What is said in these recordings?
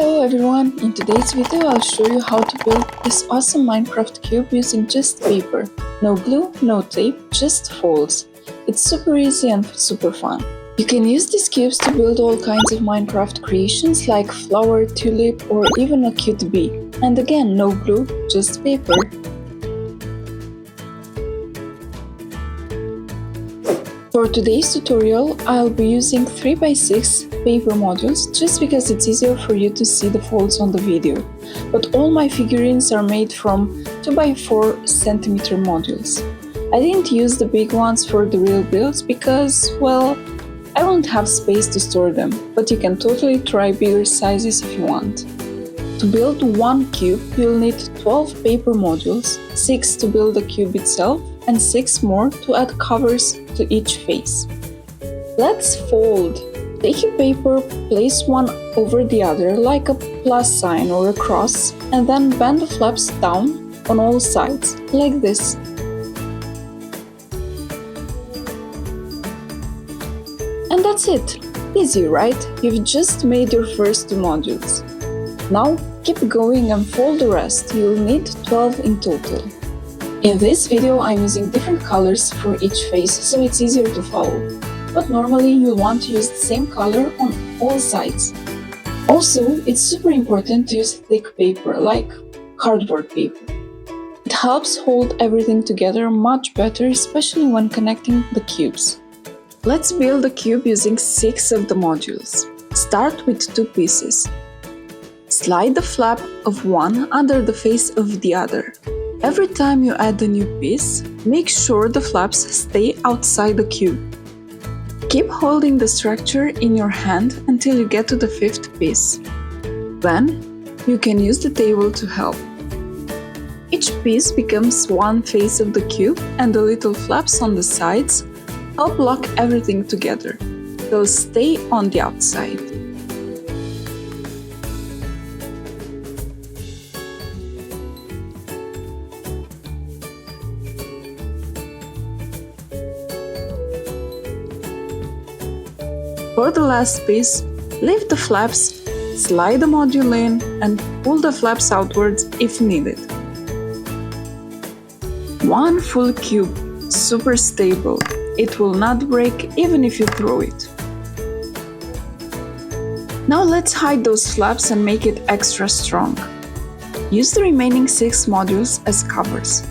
Hello everyone! In today's video I'll show you how to build this awesome Minecraft cube using just paper. No glue, no tape, just folds. It's super easy and super fun. You can use these cubes to build all kinds of Minecraft creations like flower, tulip or even a cute bee. And again, no glue, just paper. For today's tutorial, I'll be using 3x6 paper modules just because it's easier for you to see the folds on the video. But all my figurines are made from 2x4 centimeter modules. I didn't use the big ones for the real builds because, well, I won't have space to store them, but you can totally try bigger sizes if you want. To build one cube, you'll need 12 paper modules, 6 to build the cube itself, and 6 more to add covers to each face. Let's fold. Take your paper, place one over the other like a plus sign or a cross, and then bend the flaps down on all sides, like this. And that's it. Easy, right? You've just made your first 2 modules. Now keep going and fold the rest. You'll need 12 in total. In this video I'm using different colors for each face so it's easier to follow, but normally you'll want to use the same color on all sides. Also, it's super important to use thick paper, like cardboard paper. It helps hold everything together much better, especially when connecting the cubes. Let's build the cube using 6 of the modules. Start with 2 pieces. Slide the flap of one under the face of the other. Every time you add a new piece, make sure the flaps stay outside the cube. Keep holding the structure in your hand until you get to the 5th piece. Then, you can use the table to help. Each piece becomes one face of the cube and the little flaps on the sides help lock everything together. They'll stay on the outside. For the last piece, lift the flaps, slide the module in, and pull the flaps outwards if needed. One full cube, super stable. It will not break even if you throw it. Now let's hide those flaps and make it extra strong. Use the remaining 6 modules as covers.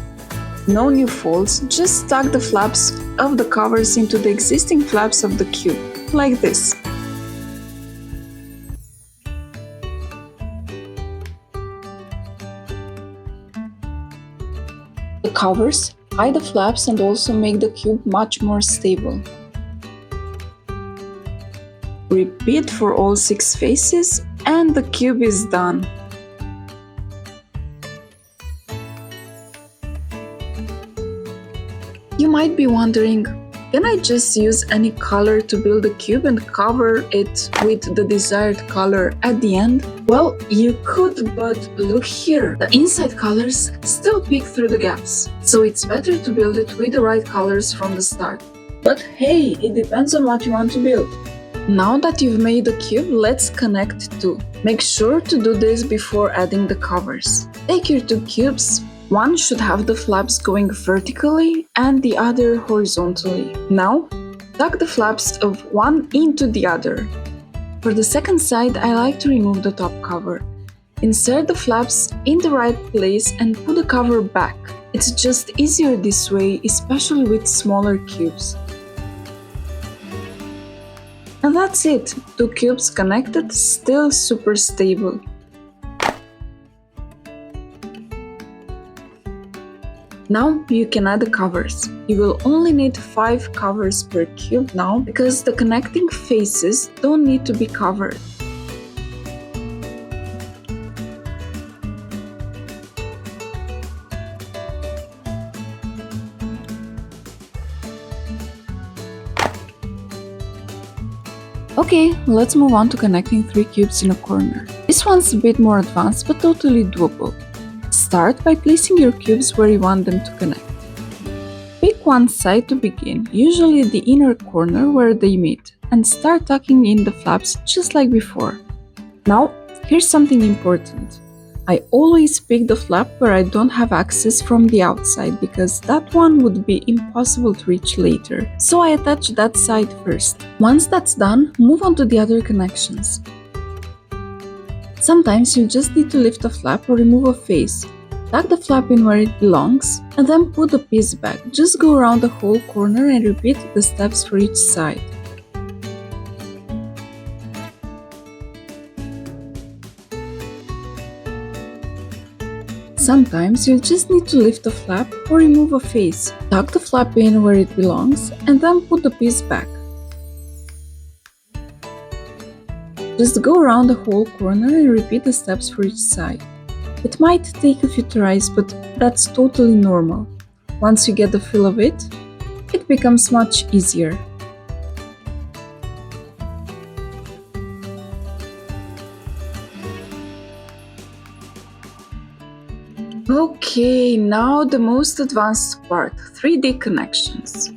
No new folds, just tuck the flaps of the covers into the existing flaps of the cube. Like this. The covers hide the flaps and also make the cube much more stable. Repeat for all 6 faces and the cube is done. You might be wondering, can I just use any color to build a cube and cover it with the desired color at the end? Well, you could, but look here. The inside colors still peek through the gaps, so it's better to build it with the right colors from the start. But hey, it depends on what you want to build. Now that you've made the cube, let's connect 2. Make sure to do this before adding the covers. Take your 2 cubes. One should have the flaps going vertically and the other horizontally. Now, tuck the flaps of one into the other. For the second side, I like to remove the top cover. Insert the flaps in the right place and put the cover back. It's just easier this way, especially with smaller cubes. And that's it! 2 cubes connected, still super stable. Now you can add the covers. You will only need 5 covers per cube now because the connecting faces don't need to be covered. Okay, let's move on to connecting 3 cubes in a corner. This one's a bit more advanced but totally doable. Start by placing your cubes where you want them to connect. Pick one side to begin, usually the inner corner where they meet, and start tucking in the flaps just like before. Now, Here's something important. I always pick the flap where I don't have access from the outside because that one would be impossible to reach later. So I attach that side first. Once that's done, move on to the other connections. Sometimes you just need to lift a flap or remove a face. Tuck the flap in where it belongs and then put the piece back. Just go around the whole corner and repeat the steps for each side. Sometimes you'll just need to lift the flap or remove a face. Tuck the flap in where it belongs and then put the piece back. Just go around the whole corner and repeat the steps for each side. It might take a few tries, but that's totally normal. Once you get the feel of it, it becomes much easier. Okay, now the most advanced part, 3D connections.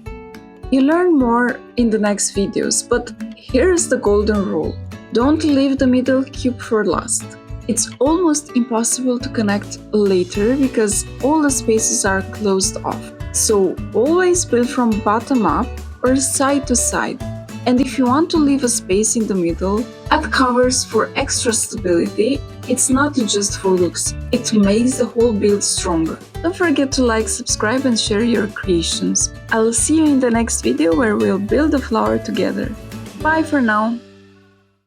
You learn more in the next videos, but here's the golden rule. Don't leave the middle cube for last. It's almost impossible to connect later because all the spaces are closed off. So always build from bottom up or side to side. And if you want to leave a space in the middle, add covers for extra stability. It's not just for looks, it makes the whole build stronger. Don't forget to like, subscribe and share your creations. I'll see you in the next video where we'll build a flower together. Bye for now!